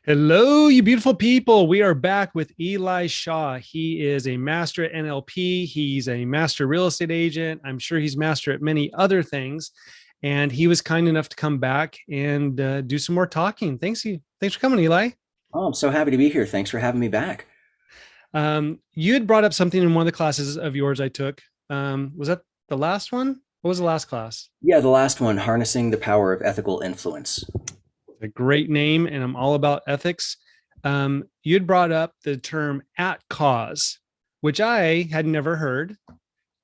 Hello, you beautiful people. We are back with Eli Schaugh. He is a master at NLP. He's a master real estate agent. I'm sure he's master at many other things. And he was kind enough to come back and do some more talking. Thanks for coming, Eli. Oh, I'm so happy to be here. Thanks for having me back. You had brought up something in one of the classes of yours I took. Was that the last one? What was the last class? Yeah, the last one, harnessing the power of ethical influence. A great name, and I'm all about ethics. You had brought up the term at cause, which I had never heard.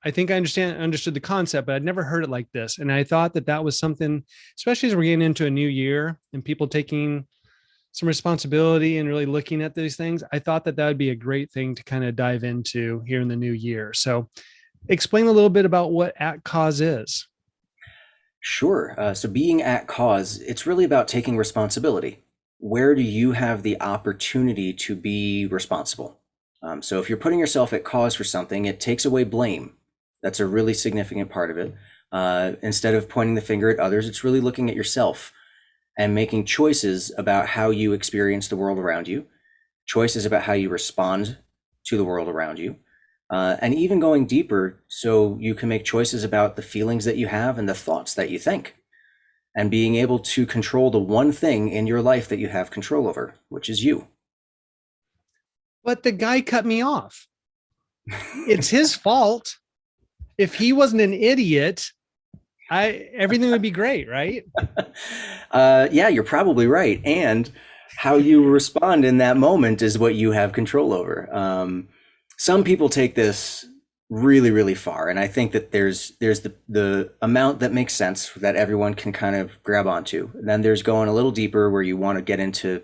I think I understood the concept, but I'd never heard it like this. And I thought that that was something, especially as we're getting into a new year and people taking some responsibility and really looking at these things. I thought that that would be a great thing to kind of dive into here in the new year. So explain a little bit about what at cause is. Sure. So being at cause, it's really about taking responsibility. Where do you have the opportunity to be responsible? So if you're putting yourself at cause for something, it takes away blame. That's a really significant part of it. Instead of pointing the finger at others, it's really looking at yourself and making choices about how you experience the world around you, choices about how you respond to the world around you, and even going deeper so you can make choices about the feelings that you have and the thoughts that you think, and being able to control the one thing in your life that you have control over, which is you. But the guy cut me off. It's his fault. If he wasn't an idiot, I everything would be great, right? Yeah, you're probably right. And how you respond in that moment is what you have control over. Some people take this really, really far, and I think that there's the amount that makes sense that everyone can kind of grab onto. And then there's going a little deeper where you want to get into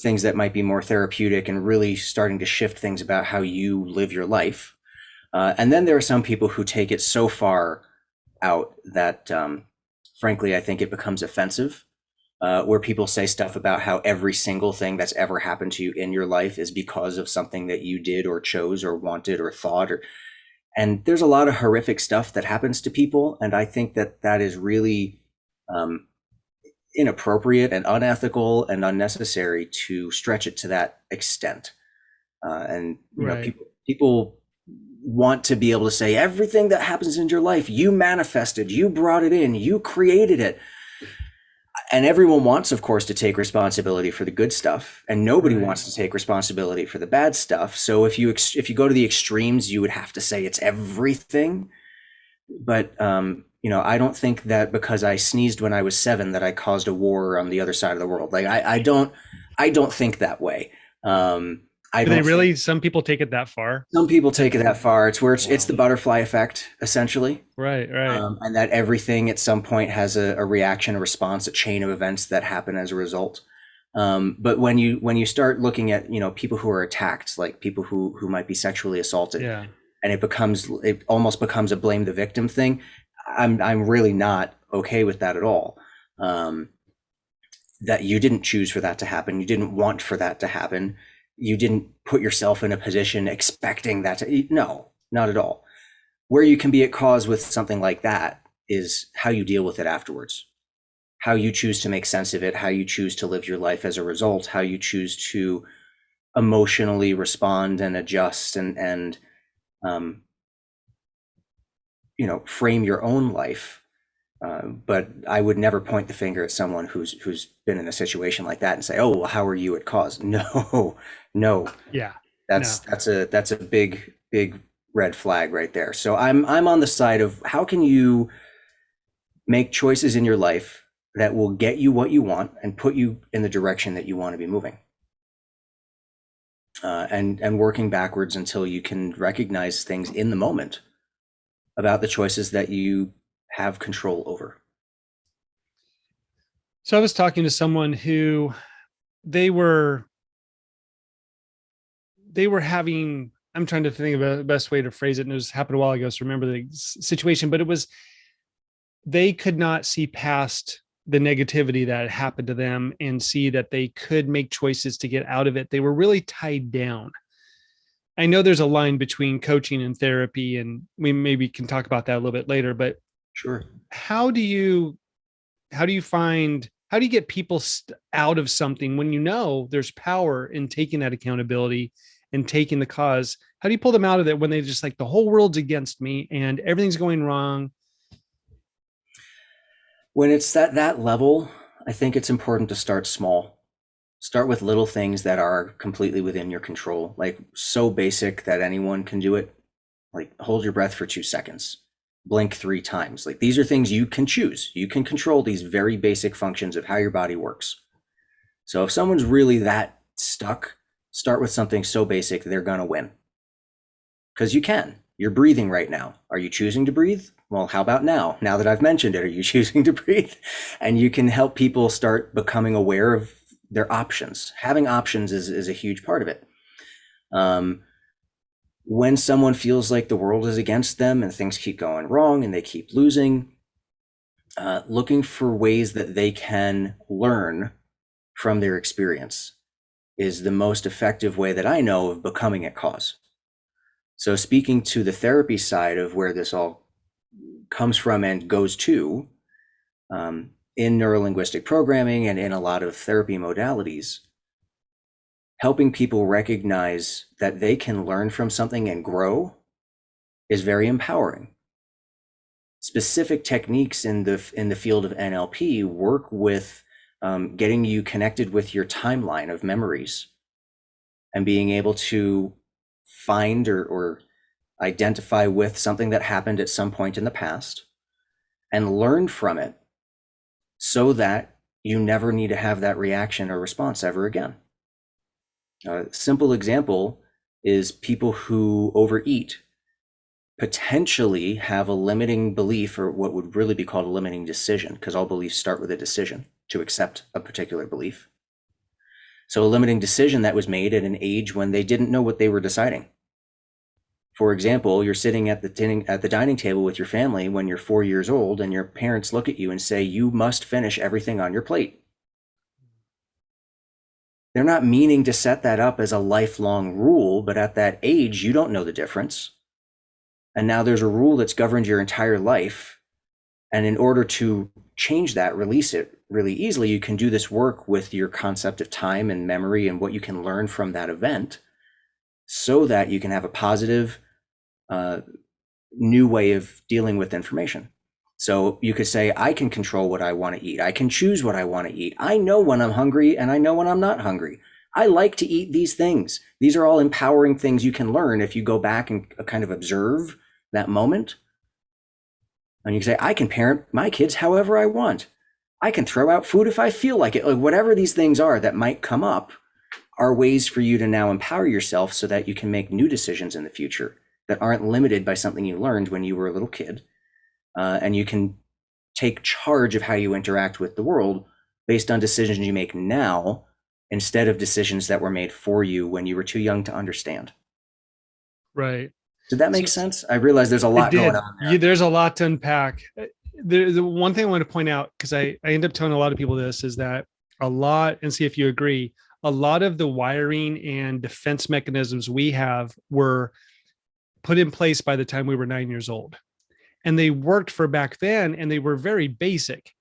things that might be more therapeutic and really starting to shift things about how you live your life. And then there are some people who take it so far out that, frankly, I think it becomes offensive, where people say stuff about how every single thing that's ever happened to you in your life is because of something that you did or chose or wanted or thought. And there's a lot of horrific stuff that happens to people. And I think that that is really um, inappropriate and unethical and unnecessary to stretch it to that extent. And Right. people want to be able to say everything that happens in your life, you manifested, you brought it in, you created it. And everyone wants, of course, to take responsibility for the good stuff, and nobody Right. wants to take responsibility for the bad stuff. So if you go to the extremes, you would have to say it's everything. But I don't think that because I sneezed when I was 7 that I caused a war on the other side of the world. Like I don't think that way. I Do they don't think really? Some people take it that far. some people take it that far. It's where it's Wow. the butterfly effect, essentially, Right. Right. and that everything at some point has a reaction, a response, a chain of events that happen as a result. But when you start looking at people who are attacked, like people who might be sexually assaulted, Yeah. and it almost becomes a blame the victim thing. I'm really not okay with that at all. Um, that you didn't choose for that to happen. You didn't want for that to happen. You didn't put yourself in a position expecting that to. No, not at all. Where you can be at cause with something like that is how you deal with it afterwards, how you choose to make sense of it, how you choose to live your life as a result, how you choose to emotionally respond and adjust and um, frame your own life. But I would never point the finger at someone who's been in a situation like that and say, "Oh, well, how are you at cause?" No, no, Yeah. that's No. that's a big red flag right there. So I'm on the side of how can you make choices in your life that will get you what you want and put you in the direction that you want to be moving, and working backwards until you can recognize things in the moment about the choices that you have control over. So I was talking to someone who they were they were having. I'm trying to think of the best way to phrase it, and it was happened a while ago, so remember the situation. But it was they could not see past the negativity that had happened to them and see that they could make choices to get out of it. They were really tied down. I know there's a line between coaching and therapy, and we maybe can talk about that a little bit later. But Sure. how do you how do you find how do you get people out of something when you know there's power in taking that accountability and taking the cause? How do you pull them out of it when they just like the whole world's against me and everything's going wrong? When it's at that level, I think it's important to start small. Start with little things that are completely within your control, like so basic that anyone can do it. Like hold your breath for 2 seconds, blink 3 times. Like these are things you can choose. You can control these very basic functions of how your body works. So if someone's really that stuck, start with something so basic they're going to win. Because you can. You're breathing right now. Are you choosing to breathe? Well, how about now? Now that I've mentioned it, are you choosing to breathe? And you can help people start becoming aware of their options. Having options is a huge part of it. When someone feels like the world is against them and things keep going wrong and they keep losing, looking for ways that they can learn from their experience is the most effective way that I know of becoming at cause. So speaking to the therapy side of where this all comes from and goes to, in neurolinguistic programming and in a lot of therapy modalities, helping people recognize that they can learn from something and grow is very empowering. Specific techniques in the field of NLP work with getting you connected with your timeline of memories and being able to find or identify with something that happened at some point in the past and learn from it so that you never need to have that reaction or response ever again. A simple example is people who overeat potentially have a limiting belief, or what would really be called a limiting decision, because all beliefs start with a decision to accept a particular belief. So a limiting decision that was made at an age when they didn't know what they were deciding. For example, you're sitting at the dining table with your family when you're 4 years old, and your parents look at you and say, you must finish everything on your plate. They're not meaning to set that up as a lifelong rule, but at that age, you don't know the difference. And now there's a rule that's governed your entire life. And in order to change that, release it really easily, you can do this work with your concept of time and memory and what you can learn from that event so that you can have a positive, new way of dealing with information. So you could say, I can control what I want to eat. I can choose what I want to eat. I know when I'm hungry and I know when I'm not hungry. I like to eat these things. These are all empowering things you can learn if you go back and kind of observe that moment. And you can say, I can parent my kids however I want. I can throw out food if I feel like it. Like whatever these things are that might come up are ways for you to now empower yourself so that you can make new decisions in the future that aren't limited by something you learned when you were a little kid. And you can take charge of how you interact with the world based on decisions you make now instead of decisions that were made for you when you were too young to understand. Right. Did that So make sense? I realize there's a it lot going did. on there. There's a lot to unpack. The one thing I want to point out, because I end up telling a lot of people this, is that a lot, and see if you agree, a lot of the wiring and defense mechanisms we have were put in place by the time we were 9 years old. And they worked for back then, and they were very basic.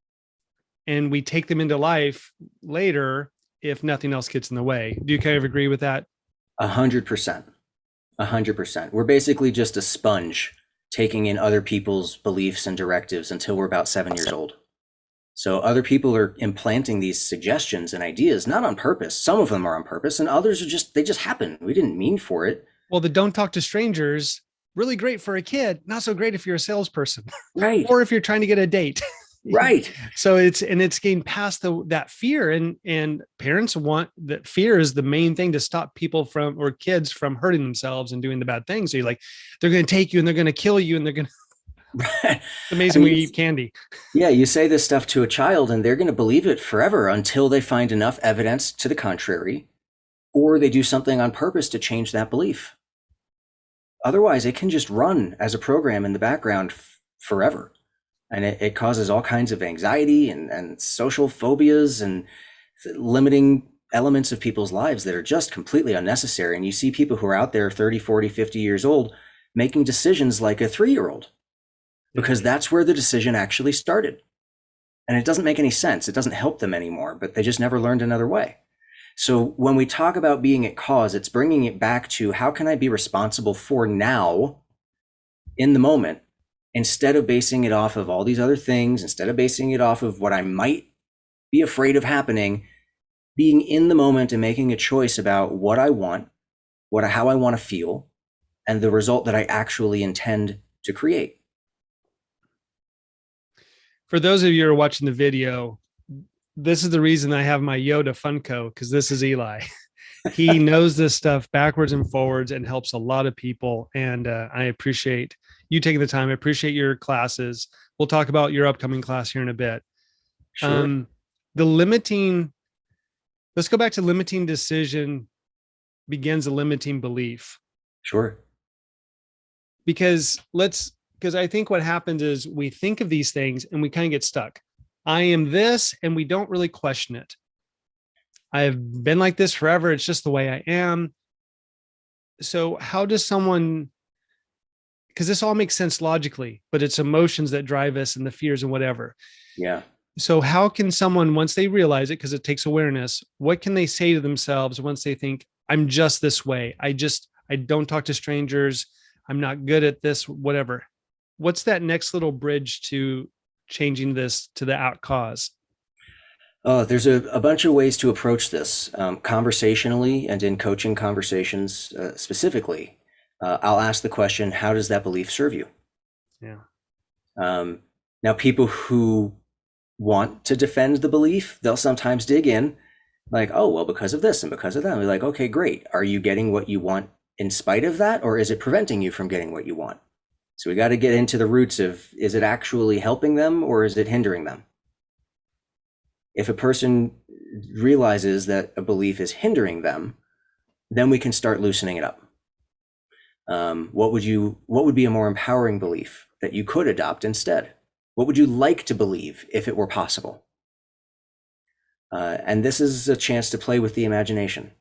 And we take them into life later if nothing else gets in the way. Do you kind of agree with that? 100%. 100%. We're basically just a sponge taking in other people's beliefs and directives until we're about 7 years old. So other people are implanting these suggestions and ideas, not on purpose. Some of them are on purpose, and others are they just happen. We didn't mean for it. Well, the don't talk to strangers, really great for a kid, not so great if you're a salesperson Right. or if you're trying to get a date. Right. So it's getting past that fear, and parents want that. Fear is the main thing to stop people from, or kids from, hurting themselves and doing the bad things. So you're like, they're going to take you and they're going to kill you and they're going to, it's amazing. We eat candy. Yeah, you say this stuff to a child and they're going to believe it forever until they find enough evidence to the contrary, or they do something on purpose to change that belief. Otherwise, it can just run as a program in the background forever. And it causes all kinds of anxiety and social phobias and limiting elements of people's lives that are just completely unnecessary. And you see people who are out there 30, 40, 50 years old making decisions like a 3-year-old because that's where the decision actually started. And it doesn't make any sense. It doesn't help them anymore, but they just never learned another way. So when we talk about being at cause, it's bringing it back to how can I be responsible for now in the moment instead of basing it off of all these other things, instead of basing it off of what I might be afraid of happening, being in the moment and making a choice about what I want, how I want to feel, and the result that I actually intend to create. For those of you who are watching the video, this is the reason I have my Yoda Funko, because this is Eli. He knows this stuff backwards and forwards and helps a lot of people. And I appreciate you taking the time. I appreciate your classes. We'll talk about your upcoming class here in a bit. Sure. The limiting, let's go back to limiting decision begins a limiting belief. Sure. Because I think what happens is we think of these things and we kind of get stuck. I am this, and we don't really question it. I've been like this forever. It's just the way I am. So how does someone, because this all makes sense logically, but it's emotions that drive us and the fears and whatever. Yeah. So how can someone, once they realize it, because it takes awareness, what can they say to themselves once they think, I'm just this way? I don't talk to strangers. I'm not good at this, whatever. What's that next little bridge to changing this to the out cause? Oh, there's a bunch of ways to approach this conversationally and in coaching conversations specifically. I'll ask the question, how does that belief serve you? Yeah. Um, Now, people who want to defend the belief, they'll sometimes dig in like, oh, well, because of this and because of that. And we're like, okay, great. Are you getting what you want in spite of that? Or is it preventing you from getting what you want? So we got to get into the roots of, is it actually helping them or is it hindering them? If a person realizes that a belief is hindering them, then we can start loosening it up. What would be a more empowering belief that you could adopt instead? What would you like to believe if it were possible? And this is a chance to play with the imagination.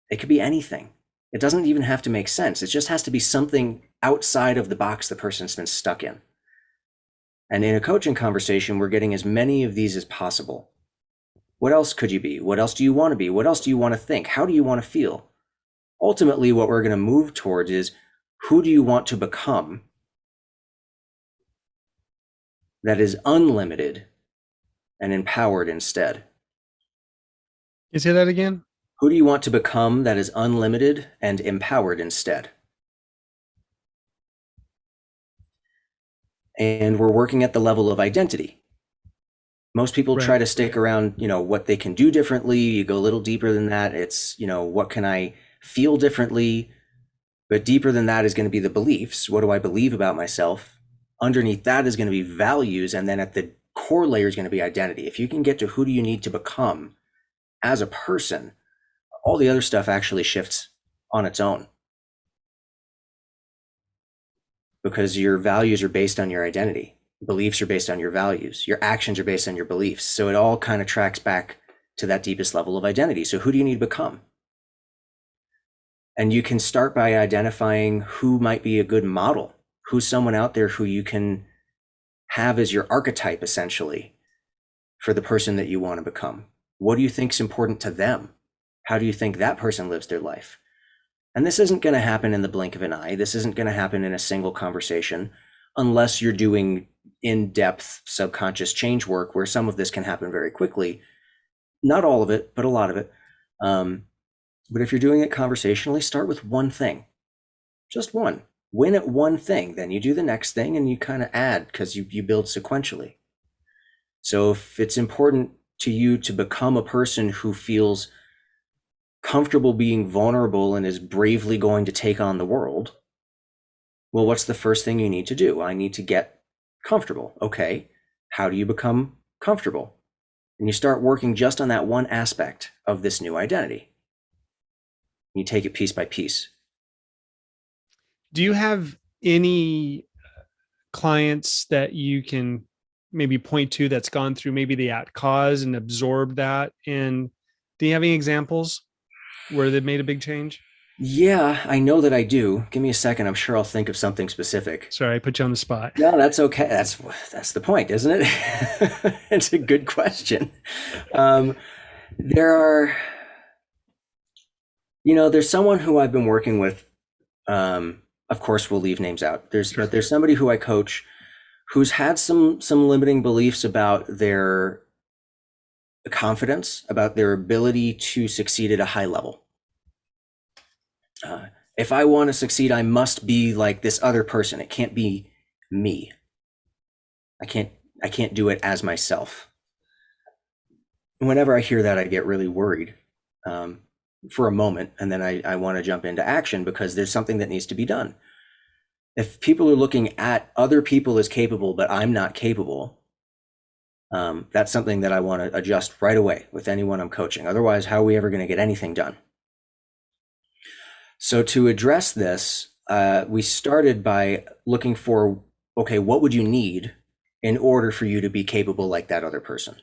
It could be anything. It doesn't even have to make sense. It just has to be something outside of the box the person's been stuck in. And in a coaching conversation, we're getting as many of these as possible. What else could you be? What else do you want to be? What else do you want to think? How do you want to feel? Ultimately, what we're going to move towards is, who do you want to become that is unlimited and empowered instead? Can you say that again? Who do you want to become that is unlimited and empowered instead? And we're working at the level of identity. Most people try to stick around, what they can do differently. You go a little deeper than that. It's, what can I feel differently? But deeper than that is going to be the beliefs. What do I believe about myself? Underneath that is going to be values. And then at the core layer is going to be identity. If you can get to who do you need to become as a person, all the other stuff actually shifts on its own. Because your values are based on your identity. Beliefs are based on your values. Your actions are based on your beliefs. So it all kind of tracks back to that deepest level of identity. So who do you need to become? And you can start by identifying who might be a good model, who's someone out there who you can have as your archetype, essentially, for the person that you want to become. What do you think is important to them? How do you think that person lives their life? And this isn't going to happen in the blink of an eye. This isn't going to happen in a single conversation, unless you're doing in-depth subconscious change work where some of this can happen very quickly. Not all of it, but a lot of it. But if you're doing it conversationally, start with one thing, just one. Win at one thing, then you do the next thing and you kind of add, because you build sequentially. So if it's important to you to become a person who feels comfortable being vulnerable and is bravely going to take on the world, well, what's the first thing you need to do? I need to get comfortable. Okay, how do you become comfortable? And you start working just on that one aspect of this new identity. You take it piece by piece. Do you have any clients that you can maybe point to that's gone through maybe the at cause and absorbed that? And do you have any examples where they've made a big change? Yeah, I know that I do. Give me a second. I'm sure I'll think of something specific. Sorry, I put you on the spot. No, that's okay. That's the point, isn't it? It's a good question. Um, there are, there's someone who I've been working with. Of course, we'll leave names out. Sure. But there's somebody who I coach who's had some limiting beliefs about their confidence, about their ability to succeed at a high level. If I want to succeed, I must be like this other person. It can't be me. I can't I can't do it as myself. Whenever I hear that, I get really worried um, for a moment, and then I want to jump into action because there's something that needs to be done. If people are looking at other people as capable, but I'm not capable, that's something that I want to adjust right away with anyone I'm coaching. Otherwise, how are we ever going to get anything done? So to address this, we started by looking for, okay, what would you need in order for you to be capable like that other person?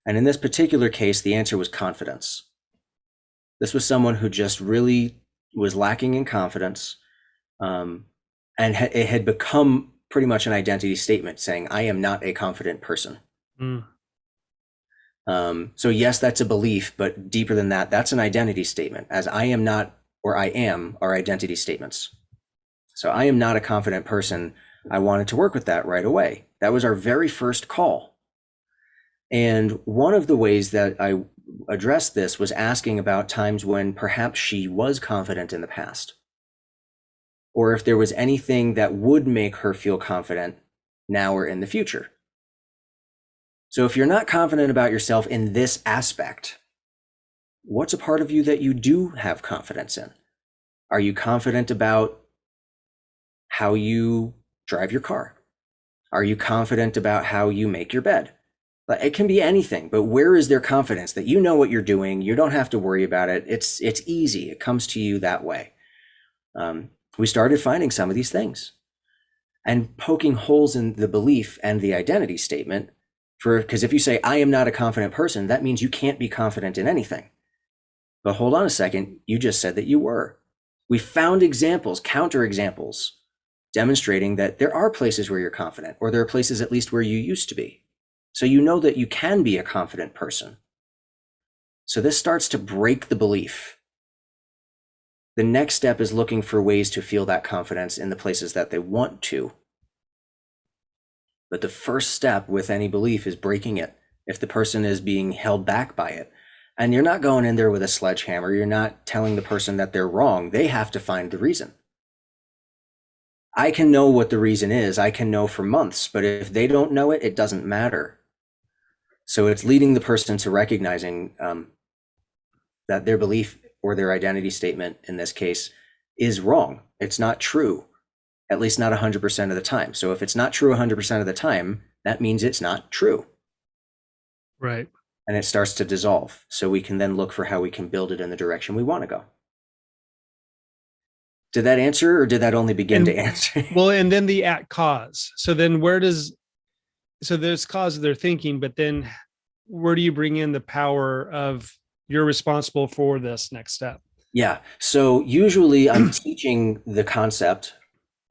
And in this particular case, the answer was confidence. This was someone who just really was lacking in confidence, and it had become pretty much an identity statement saying, I am not a confident person. Mm. So yes, that's a belief, but deeper than that, that's an identity statement. As I am not or I am are identity statements. So I am not a confident person. I wanted to work with that right away. That was our very first call. And one of the ways that I addressed this was asking about times when perhaps she was confident in the past, or if there was anything that would make her feel confident now or in the future. So if you're not confident about yourself in this aspect, what's a part of you that you do have confidence in? Are you confident about how you drive your car? Are you confident about how you make your bed? It can be anything, but where is there confidence that you know what you're doing? You don't have to worry about it. It's easy. It comes to you that way. We started finding some of these things and poking holes in the belief and the identity statement because if you say, I am not a confident person, that means you can't be confident in anything. But hold on a second, you just said that you were. We found examples, counter examples, demonstrating that there are places where you're confident, or there are places at least where you used to be. So you know that you can be a confident person. So this starts to break the belief. The next step is looking for ways to feel that confidence in the places that they want to. But the first step with any belief is breaking it. If the person is being held back by it, and you're not going in there with a sledgehammer, you're not telling the person that they're wrong. They have to find the reason. I can know what the reason is. I can know for months, but if they don't know it, it doesn't matter. So it's leading the person to recognizing that their belief or their identity statement in this case is wrong. It's not true, at least not 100% of the time. So if it's not true 100% of the time, that means it's not true. Right. And it starts to dissolve. So we can then look for how we can build it in the direction we want to go. Did that answer, or did that only begin to answer? Well, and then the at cause. So then so there's cause of their thinking, but then where do you bring in the power of you're responsible for this next step? Yeah. So usually I'm teaching the concept,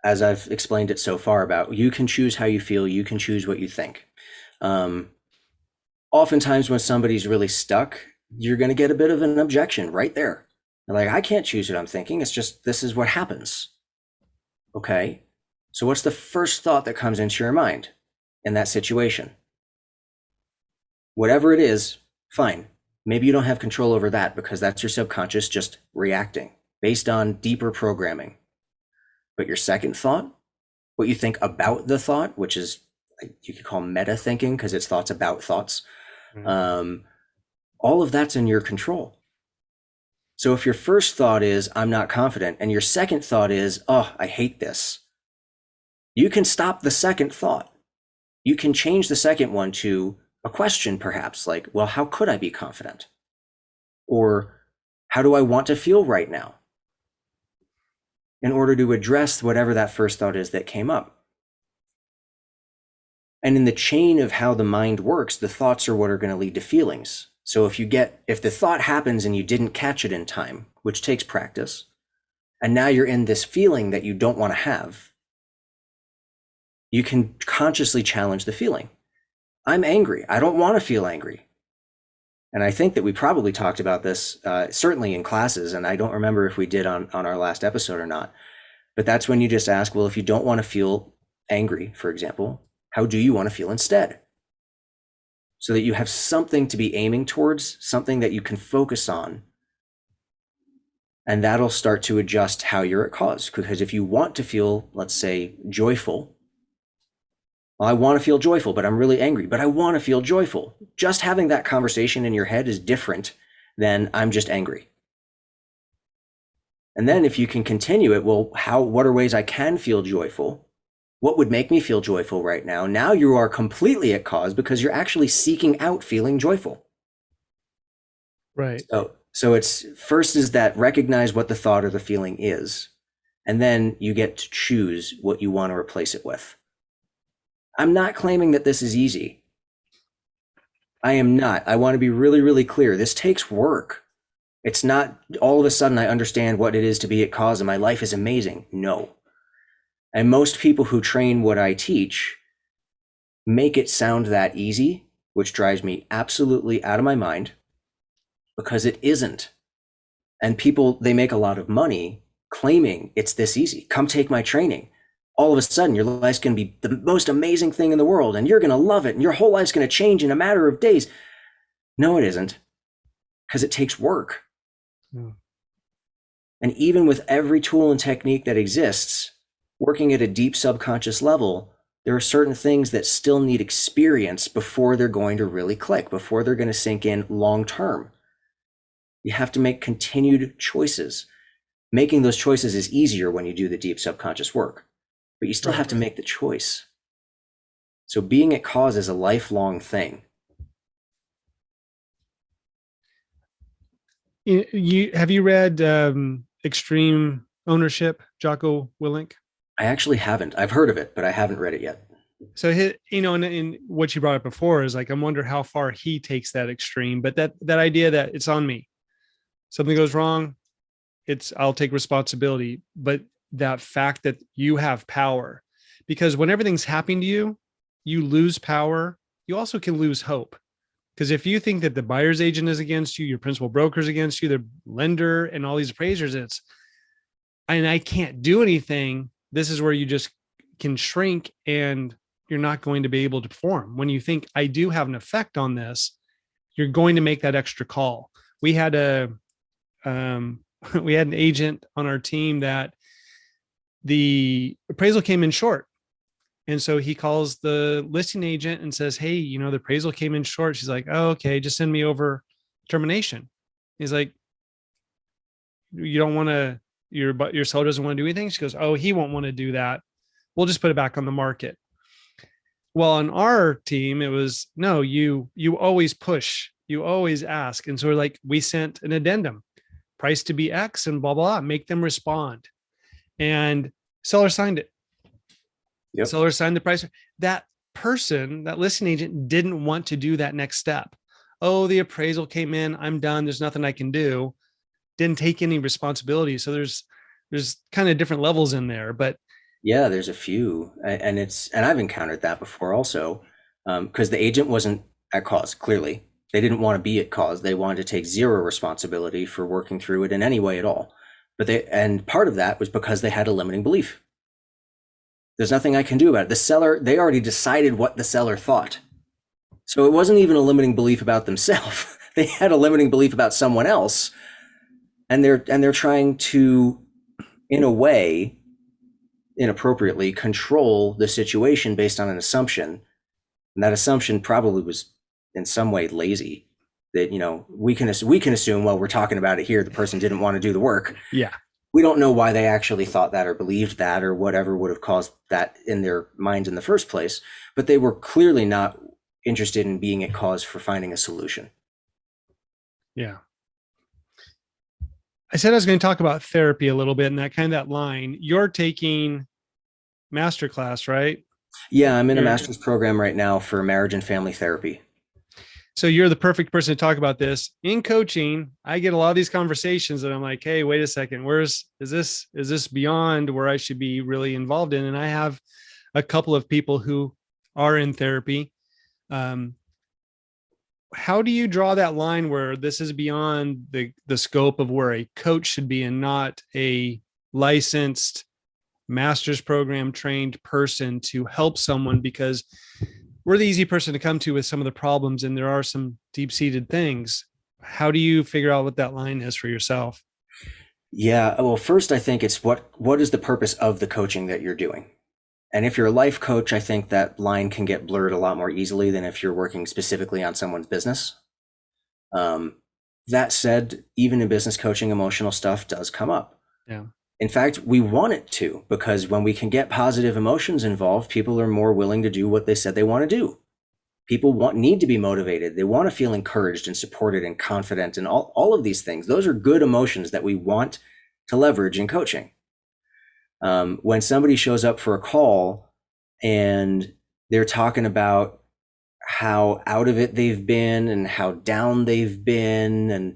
as I've explained it so far, about you can choose how you feel, you can choose what you think. Oftentimes when somebody's really stuck, you're going to get a bit of an objection right there. They're like, I can't choose what I'm thinking. It's just, this is what happens. Okay. So what's the first thought that comes into your mind in that situation? Whatever it is, fine. Maybe you don't have control over that because that's your subconscious just reacting based on deeper programming. But your second thought, what you think about the thought, which is you could call meta thinking because it's thoughts about thoughts. All of that's in your control. So if your first thought is, I'm not confident, and your second thought is, oh, I hate this, you can stop the second thought. You can change the second one to a question, perhaps, like, well, how could I be confident? Or how do I want to feel right now? In order to address whatever that first thought is that came up. And in the chain of how the mind works, the thoughts are what are going to lead to feelings. So if the thought happens and you didn't catch it in time, which takes practice, And now you're in this feeling that you don't want to have. You can consciously challenge the feeling. I'm angry. I don't want to feel angry. And I think that we probably talked about this, certainly in classes, and I don't remember if we did on our last episode or not. But that's when you just ask, well, if you don't want to feel angry, for example, how do you want to feel instead? So that you have something to be aiming towards, something that you can focus on. And that'll start to adjust how you're at cause. Because if you want to feel, let's say, joyful, well, I want to feel joyful, but I'm really angry, but I want to feel joyful. Just having that conversation in your head is different than I'm just angry. And then if you can continue it, well, what are ways I can feel joyful? What would make me feel joyful right now? Now you are completely at cause because you're actually seeking out feeling joyful. Right. So it's first is that recognize what the thought or the feeling is, and then you get to choose what you want to replace it with. I'm not claiming that this is easy. I am not. I want to be really, really clear. This takes work. It's not all of a sudden I understand what it is to be at cause and my life is amazing. No. And most people who train what I teach make it sound that easy, which drives me absolutely out of my mind because it isn't. And people, they make a lot of money claiming it's this easy. Come take my training. All of a sudden, your life's going to be the most amazing thing in the world, and you're going to love it, and your whole life's going to change in a matter of days. No, it isn't, because it takes work. Mm. And even with every tool and technique that exists, working at a deep subconscious level, there are certain things that still need experience before they're going to really click, before they're going to sink in long term. You have to make continued choices. Making those choices is easier when you do the deep subconscious work, but you still have to make the choice. So being at cause is a lifelong thing. Have you read Extreme Ownership, Jocko Willink? I actually haven't. I've heard of it, but I haven't read it yet. So in what you brought up before is like, I wonder how far he takes that extreme, but that idea that it's on me, something goes wrong, I'll take responsibility, but that fact that you have power, because when everything's happening to you, you lose power. You also can lose hope. Because if you think that the buyer's agent is against you, your principal broker is against you, the lender and all these appraisers, I can't do anything. This is where you just can shrink and you're not going to be able to perform. When you think I do have an effect on this, you're going to make that extra call. We had we had an agent on our team that the appraisal came in short. And so he calls the listing agent and says, hey, the appraisal came in short. She's like, oh, okay, just send me over termination. He's like, you don't want to, your seller doesn't want to do anything. She goes, oh, he won't want to do that. We'll just put it back on the market. Well, on our team, it was, no, you always push, you always ask. And so we're like, we sent an addendum, price to be X and blah, blah, blah, make them respond. And seller signed it. Yep. Seller signed the price. That person, that listing agent, didn't want to do that next step. Oh, the appraisal came in. I'm done. There's nothing I can do. Didn't take any responsibility. So there's kind of different levels in there. But yeah, there's a few, and I've encountered that before also, because the agent wasn't at cause. Clearly, they didn't want to be at cause. They wanted to take zero responsibility for working through it in any way at all. And part of that was because they had a limiting belief. There's nothing I can do about it. The seller, they already decided what the seller thought. So it wasn't even a limiting belief about themselves. They had a limiting belief about someone else. And they're trying to, in a way, inappropriately control the situation based on an assumption. And that assumption probably was in some way lazy. That, we can assume, well, we're talking about it here, the person didn't want to do the work. Yeah. We don't know why they actually thought that or believed that or whatever would have caused that in their minds in the first place. But they were clearly not interested in being at cause for finding a solution. Yeah. I said I was going to talk about therapy a little bit and that line. You're taking masterclass, right? Yeah, I'm in a master's program right now for marriage and family therapy. So you're the perfect person to talk about this. In coaching, I get a lot of these conversations and I'm like, hey, wait a second, is this beyond where I should be really involved in? And I have a couple of people who are in therapy. Um, how do you draw that line where this is beyond the scope of where a coach should be and not a licensed master's program trained person to help someone? Because we're the easy person to come to with some of the problems, and there are some deep-seated things. How do you figure out what that line is for yourself? Yeah, well, first I think it's what is the purpose of the coaching that you're doing? And if you're a life coach, I think that line can get blurred a lot more easily than if you're working specifically on someone's business. Um, that said, even in business coaching, emotional stuff does come up. Yeah. In fact, we want it to, because when we can get positive emotions involved, people are more willing to do what they said they want to do. People need to be motivated. They want to feel encouraged and supported and confident and all of these things. Those are good emotions that we want to leverage in coaching. When somebody shows up for a call and they're talking about how out of it they've been and how down they've been, and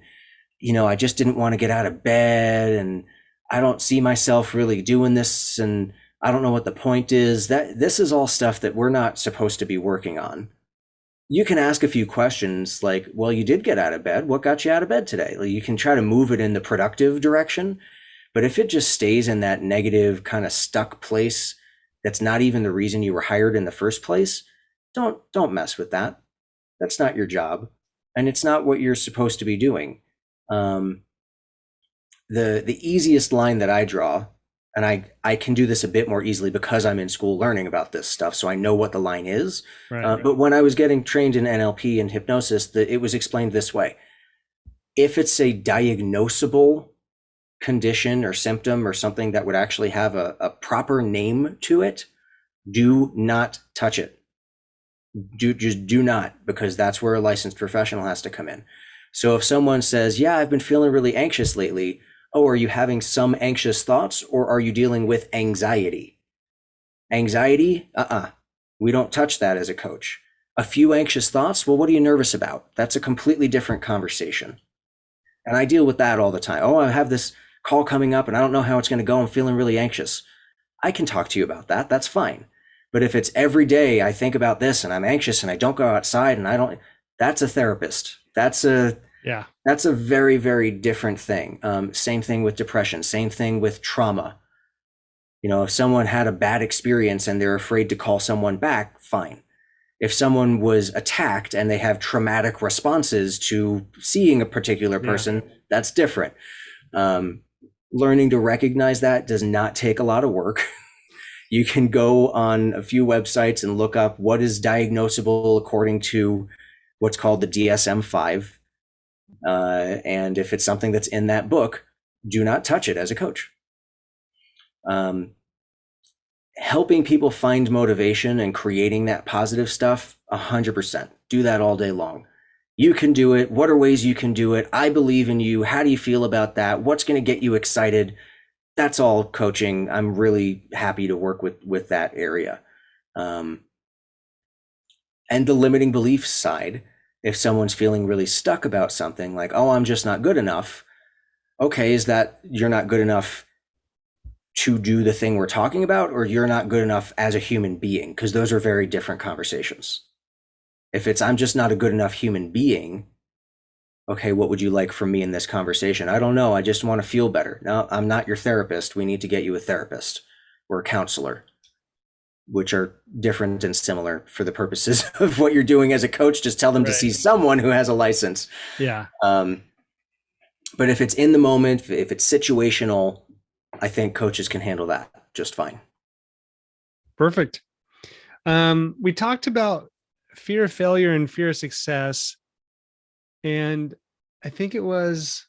I just didn't want to get out of bed, and I don't see myself really doing this, and I don't know what the point is. That this is all stuff that we're not supposed to be working on. You can ask a few questions like, well, you did get out of bed. What got you out of bed today? Like, you can try to move it in the productive direction. But if it just stays in that negative kind of stuck place, that's not even the reason you were hired in the first place, don't mess with that. That's not your job. And it's not what you're supposed to be doing. Um, the easiest line that I draw, and I can do this a bit more easily because I'm in school learning about this stuff, so I know what the line is. Right. But when I was getting trained in NLP and hypnosis, it was explained this way: if it's a diagnosable condition or symptom or something that would actually have a proper name to it, do not touch it. Just do not, because that's where a licensed professional has to come in. So if someone says, yeah, I've been feeling really anxious lately. Oh, are you having some anxious thoughts, or are you dealing with anxiety? Anxiety? We don't touch that as a coach. A few anxious thoughts? Well, what are you nervous about? That's a completely different conversation. And I deal with that all the time. Oh, I have this call coming up and I don't know how it's going to go. I'm feeling really anxious. I can talk to you about that. That's fine. But if it's every day I think about this and I'm anxious and I don't go outside and I don't, that's a therapist. Yeah. That's a very, very different thing. Same thing with depression. Same thing with trauma. If someone had a bad experience and they're afraid to call someone back, fine. If someone was attacked and they have traumatic responses to seeing a particular person, that's different. Learning to recognize that does not take a lot of work. You can go on a few websites and look up what is diagnosable according to what's called the DSM-5. And if it's something that's in that book, do not touch it as a coach. Helping people find motivation and creating that positive stuff, 100%. Do that all day long. You can do it. What are ways you can do it? I believe in you. How do you feel about that? What's going to get you excited? That's all coaching. I'm really happy to work with that area. And the limiting beliefs side, if someone's feeling really stuck about something like, oh, I'm just not good enough. Okay, is that you're not good enough to do the thing we're talking about, or you're not good enough as a human being? Because those are very different conversations. If it's, I'm just not a good enough human being, okay, what would you like from me in this conversation? I don't know. I just want to feel better. No, I'm not your therapist. We need to get you a therapist or a counselor, which are different and similar for the purposes of what you're doing as a coach. Just tell them to see someone who has a license. Yeah. But if it's in the moment, if it's situational, I think coaches can handle that just fine. Perfect. We talked about fear of failure and fear of success. And I think it was,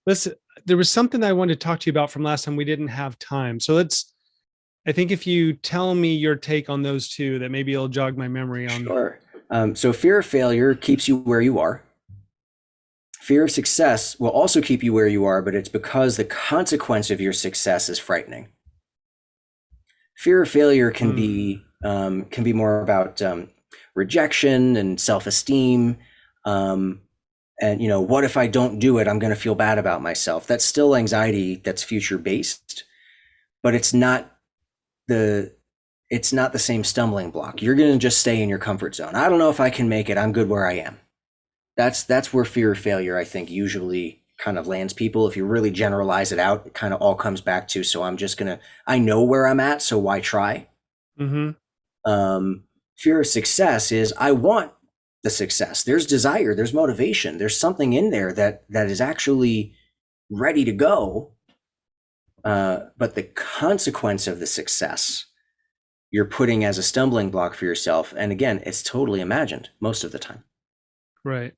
listen, there was something I wanted to talk to you about from last time. We didn't have time. So I think if you tell me your take on those two, that maybe it'll jog my memory on. Sure. So fear of failure keeps you where you are. Fear of success will also keep you where you are, but it's because the consequence of your success is frightening. Fear of failure can be more about rejection and self-esteem. Um, and what if I don't do it? I'm going to feel bad about myself. That's still anxiety that's future based, but the it's not the same stumbling block. You're going to just stay in your comfort zone. I don't know if I can make it. I'm good where I am. That's where fear of failure, I think, usually kind of lands people. If you really generalize it out, it kind of all comes back to, so I know where I'm at, so why try? Mm-hmm. Fear of success is, I want the success. There's desire, there's motivation, there's something in there that is actually ready to go. But the consequence of the success you're putting as a stumbling block for yourself. And again, it's totally imagined most of the time. Right.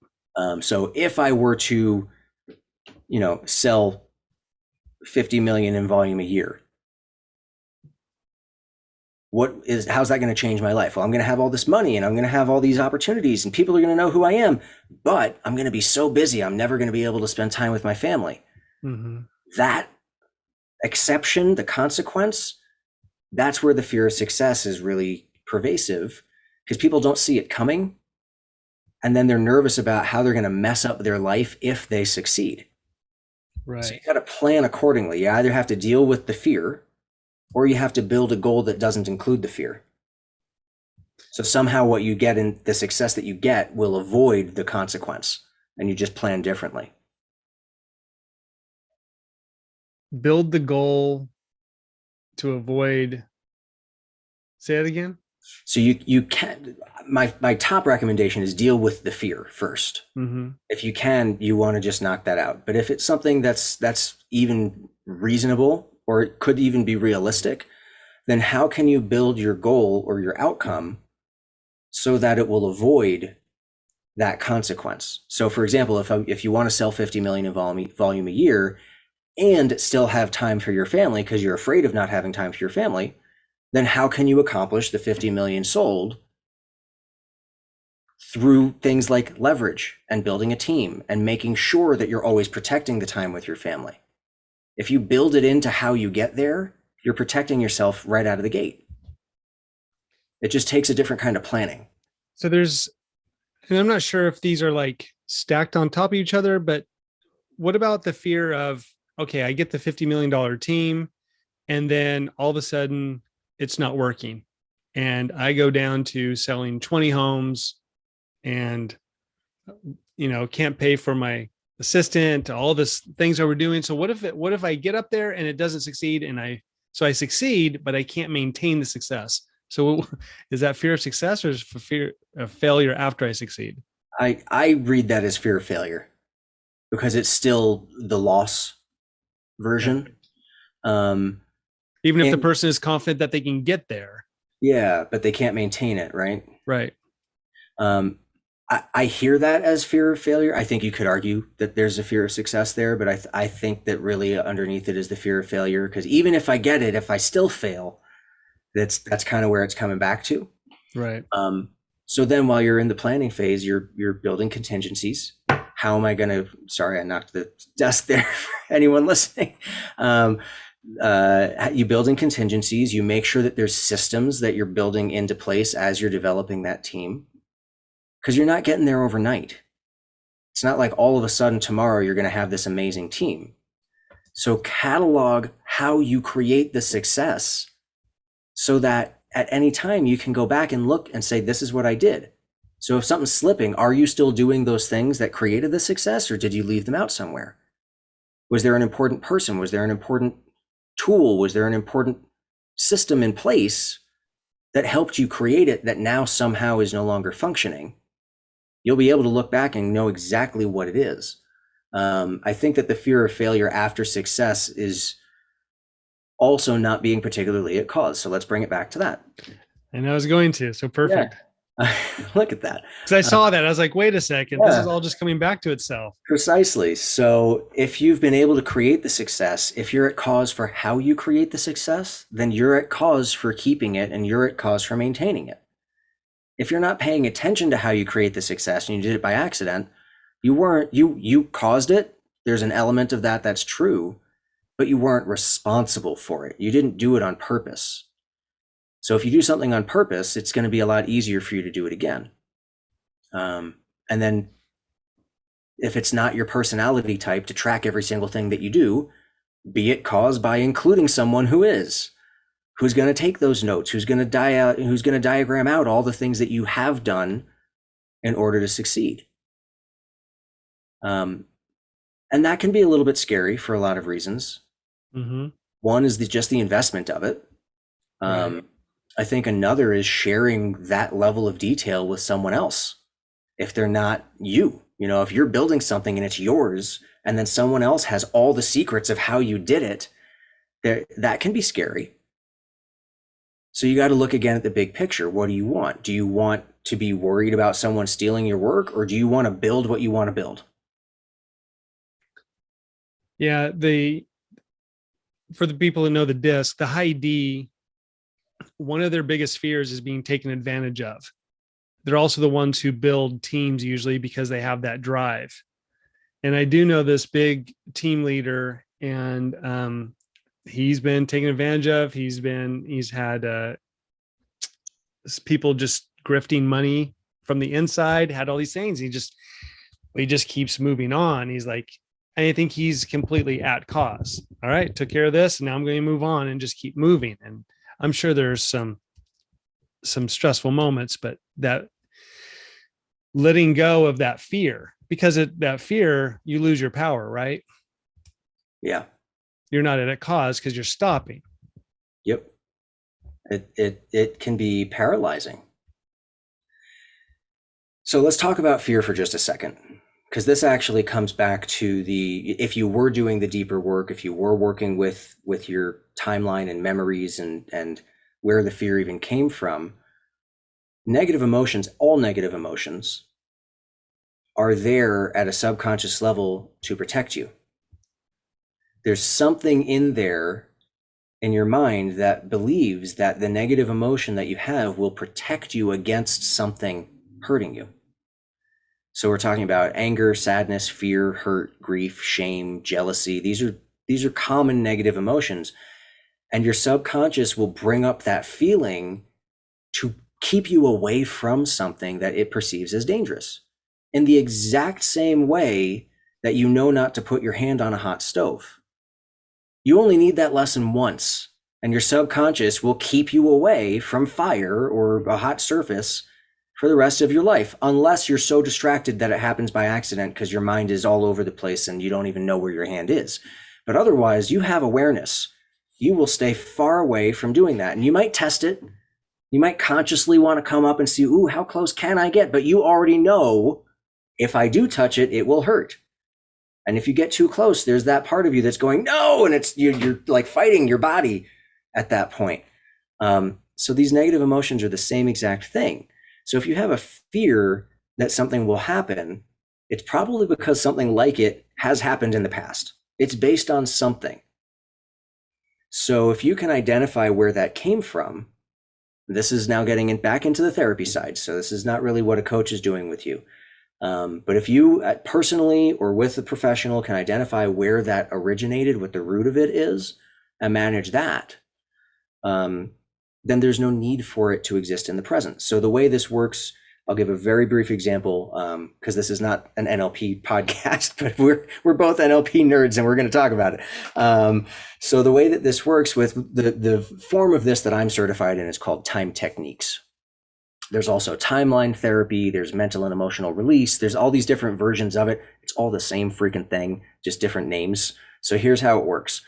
So if I were to, sell 50 million in volume a year, how's that going to change my life? Well, I'm going to have all this money and I'm going to have all these opportunities and people are going to know who I am, but I'm going to be so busy. I'm never going to be able to spend time with my family. Mm-hmm. That exception, the consequence, that's where the fear of success is really pervasive, because people don't see it coming. And then they're nervous about how they're going to mess up their life if they succeed. So you Right. got to plan accordingly. You either have to deal with the fear or you have to build a goal that doesn't include the fear. So somehow what you get in the success that you get will avoid the consequence, and you just plan differently. Build the goal to avoid. Say it again. So you can my top recommendation is deal with the fear first. Mm-hmm. If you can, you want to just knock that out. But if it's something that's even reasonable or it could even be realistic, then how can you build your goal or your outcome so that it will avoid that consequence? So for example, if you want to sell 50 million in volume a year and still have time for your family because you're afraid of not having time for your family, then how can you accomplish the 50 million sold? Through things like leverage and building a team and making sure that you're always protecting the time with your family. If you build it into how you get there, you're protecting yourself right out of the gate. It just takes a different kind of planning. So and I'm not sure if these are like stacked on top of each other, but what about the fear of, okay, I get the $50 million team and then all of a sudden it's not working. And I go down to selling 20 homes and, can't pay for my assistant, all this things that we're doing. So what if I get up there and it doesn't succeed so I succeed, but I can't maintain the success. So is that fear of success or is it fear of failure after I succeed? I read that as fear of failure because it's still the loss Yeah. version. Um, Even if the and person is confident that they can get there. yeah, but they can't maintain it, right? Right. Um, I hear that as fear of failure. I think you could argue that there's a fear of success there, but I think that really underneath it is the fear of failure. Because even if I get it, if I still fail, that's kind of where it's coming back to. Right. Um, so then, while you're in the planning phase, you're building contingencies. How am I going to? Sorry, I knocked the desk there. For anyone listening, you build in contingencies. You make sure that there's systems that you're building into place as you're developing that team, because you're not getting there overnight. It's not like all of a sudden tomorrow you're going to have this amazing team. So catalog how you create the success so that at any time you can go back and look and say, this is what I did. So if something's slipping, are you still doing those things that created the success, or did you leave them out somewhere? Was there an important person? Was there an important tool? Was there an important system in place that helped you create it that now somehow is no longer functioning? You'll be able to look back and know exactly what it is. I think that the fear of failure after success is also not being particularly at cause. So let's bring it back to that. And I was going to. So Yeah. perfect. Look at that. Because I saw that. I was like, wait a second. This is Yeah, all just coming back to itself. precisely. So if you've been able to create the success, if you're at cause for how you create the success, then you're at cause for keeping it and you're at cause for maintaining it. If you're not paying attention to how you create the success and you did it by accident, you caused it. There's an element of that that's true, but you weren't responsible for it. You didn't do it on purpose. So if you do something on purpose, it's going to be a lot easier for you to do it again. And then if it's not your personality type to track every single thing that you do, be it caused by including someone who's going to take those notes, who's going to diagram out all the things that you have done in order to succeed. And that can be a little bit scary for a lot of reasons. Mm-hmm. One is just the investment of it. Right. I think another is sharing that level of detail with someone else. If they're not you, if you're building something and it's yours, and then someone else has all the secrets of how you did it, that can be scary. So you got to look again at the big picture. What do you want? Do you want to be worried about someone stealing your work, or do you want to build what you want to build? Yeah. For the people who know the disc, the high D, one of their biggest fears is being taken advantage of. They're also the ones who build teams usually because they have that drive. And I do know this big team leader, and he's been taken advantage of. He's had people just grifting money from the inside, had all these things. He just keeps moving on. He's like, I think he's completely at cause. All right, took care of this. And now I'm going to move on and just keep moving. And I'm sure there's some stressful moments, but that letting go of that fear, because that fear, you lose your power, right? Yeah. You're not at a cause because you're stopping. Yep. It can be paralyzing. So let's talk about fear for just a second, because this actually comes back to if you were doing the deeper work, if you were working with your timeline and memories and where the fear even came from, all negative emotions are there at a subconscious level to protect you. There's something in there in your mind that believes that the negative emotion that you have will protect you against something hurting you. So we're talking about anger, sadness, fear, hurt, grief, shame, jealousy. These are common negative emotions, and your subconscious will bring up that feeling to keep you away from something that it perceives as dangerous. In the exact same way that you know not to put your hand on a hot stove. You only need that lesson once, and your subconscious will keep you away from fire or a hot surface for the rest of your life, unless you're so distracted that it happens by accident because your mind is all over the place and you don't even know where your hand is. But otherwise, you have awareness. You will stay far away from doing that. And you might test it. You might consciously want to come up and see, ooh, how close can I get? But you already know if I do touch it, it will hurt. And if you get too close, there's that part of you that's going, no, and you're like fighting your body at that point. So these negative emotions are the same exact thing. So if you have a fear that something will happen, it's probably because something like it has happened in the past. It's based on something. So if you can identify where that came from, this is now getting back into the therapy side. So this is not really what a coach is doing with you. But if you personally or with a professional can identify where that originated, what the root of it is, and manage that, then there's no need for it to exist in the present. So the way this works, I'll give a very brief example, because this is not an NLP podcast, but we're both NLP nerds and we're going to talk about it. So the way that this works with the form of this that I'm certified in is called time techniques. There's also timeline therapy. There's mental and emotional release. There's all these different versions of it. It's all the same freaking thing, just different names. So here's how it works.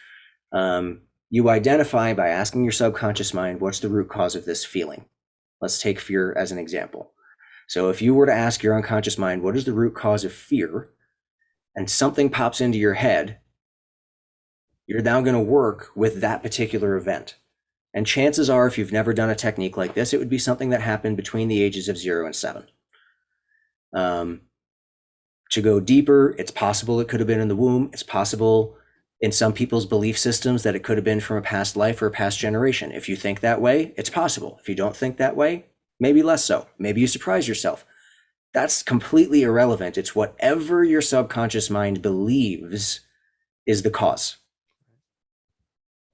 You identify by asking your subconscious mind, what's the root cause of this feeling? Let's take fear as an example. So if you were to ask your unconscious mind, what is the root cause of fear? And something pops into your head, you're now going to work with that particular event. And chances are, if you've never done a technique like this, it would be something that happened between the ages of 0 and 7. To go deeper, it's possible it could have been in the womb. It's possible in some people's belief systems that it could have been from a past life or a past generation. If you think that way, it's possible. If you don't think that way, maybe less so. Maybe you surprise yourself. That's completely irrelevant. It's whatever your subconscious mind believes is the cause.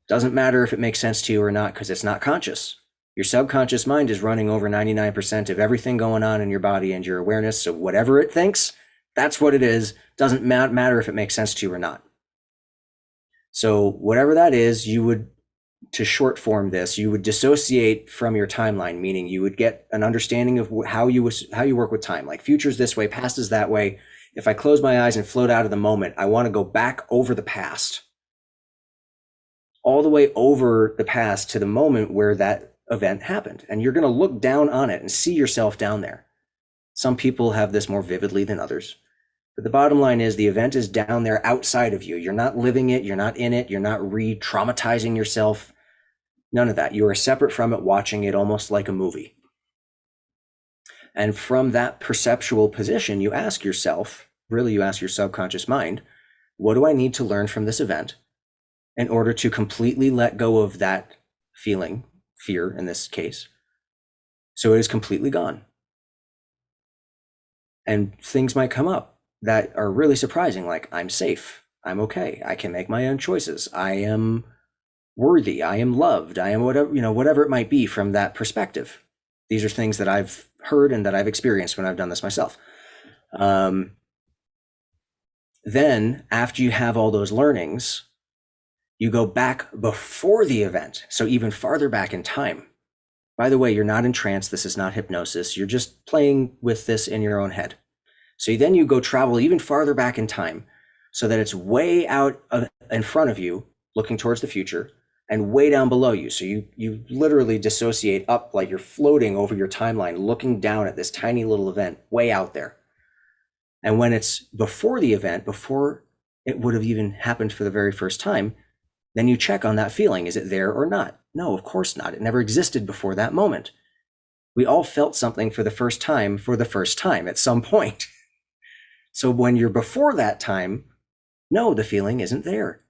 Doesn't matter if it makes sense to you or not, because it's not conscious. Your subconscious mind is running over 99% of everything going on in your body and your awareness. So whatever it thinks, that's what it is. Doesn't matter if it makes sense to you or not. So whatever that is, you would, to short form this, you would dissociate from your timeline, meaning you would get an understanding of how you work with time. Like future's this way, past is that way. If I close my eyes and float out of the moment, I want to go back over the past, all the way over the past to the moment where that event happened. And you're going to look down on it and see yourself down there. Some people have this more vividly than others. But the bottom line is the event is down there outside of you. You're not living it. You're not in it. You're not re-traumatizing yourself. None of that. You are separate from it, watching it almost like a movie. And from that perceptual position, you ask yourself, really you ask your subconscious mind, what do I need to learn from this event in order to completely let go of that feeling, fear in this case, so it is completely gone? And things might come up that are really surprising, like I'm safe, I'm okay, I can make my own choices, I am worthy, I am loved, I am whatever, whatever it might be from that perspective. These are things that I've heard and that I've experienced when I've done this myself. Then after you have all those learnings, you go back before the event, so even farther back in time. By the way, you're not in trance. This is not hypnosis. You're just playing with this in your own head. So then you go travel even farther back in time so that it's way out in front of you, looking towards the future, and way down below you. So you literally dissociate up, like you're floating over your timeline, looking down at this tiny little event way out there. And when it's before the event, before it would have even happened for the very first time, then you check on that feeling. Is it there or not? No, of course not. It never existed before that moment. We all felt something for the first time at some point. So when you're before that time, no, the feeling isn't there.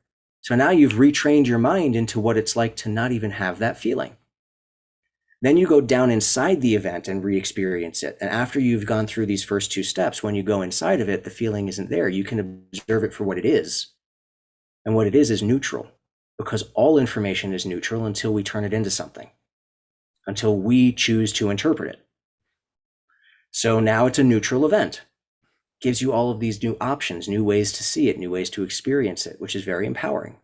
So now you've retrained your mind into what it's like to not even have that feeling. Then you go down inside the event and re-experience it. And after you've gone through these first two steps, when you go inside of it, the feeling isn't there. You can observe it for what it is. And what it is neutral, because all information is neutral until we turn it into something, until we choose to interpret it. So now it's a neutral event. Gives you all of these new options, new ways to see it, new ways to experience it, which is very empowering.